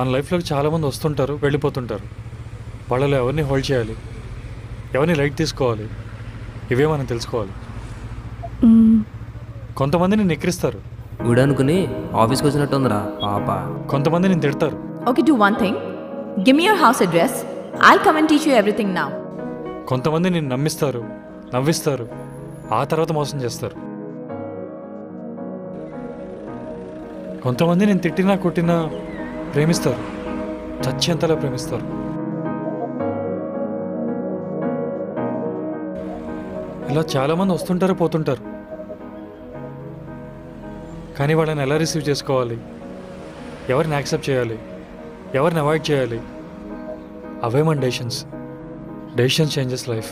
మన లైఫ్లోకి చాలామంది వస్తుంటారు, వెళ్ళిపోతుంటారు. వాళ్ళలో ఎవరిని హోల్డ్ చేయాలి, ఎవరిని లైట్ తీసుకోవాలి, ఇవే మనం తెలుసుకోవాలి. కొంతమంది నేను ఎక్కిరిస్తారు, గుడి అనుకుని ఆఫీస్కి వచ్చినట్టు ఉందిరా పాప. కొంతమంది నేను తిడతారు. Okay, do one thing. Give me your house address. I'll come and teach you everything now. కొంతమంది నేను నమ్మిస్తారు, నవ్విస్తారు, ఆ తర్వాత మోసం చేస్తారు. కొంతమంది నేను తిట్టినా కొట్టినా ప్రేమిస్తారు, చచ్చేంతలా ప్రేమిస్తారు. ఇలా చాలామంది వస్తుంటారు, పోతుంటారు. కానీ వాళ్ళని ఎలా రిసీవ్ చేసుకోవాలి, ఎవరిని యాక్సెప్ట్ చేయాలి, ఎవరిని అవాయిడ్ చేయాలి, అవే మన డెసిషన్స్. Decisions changes life.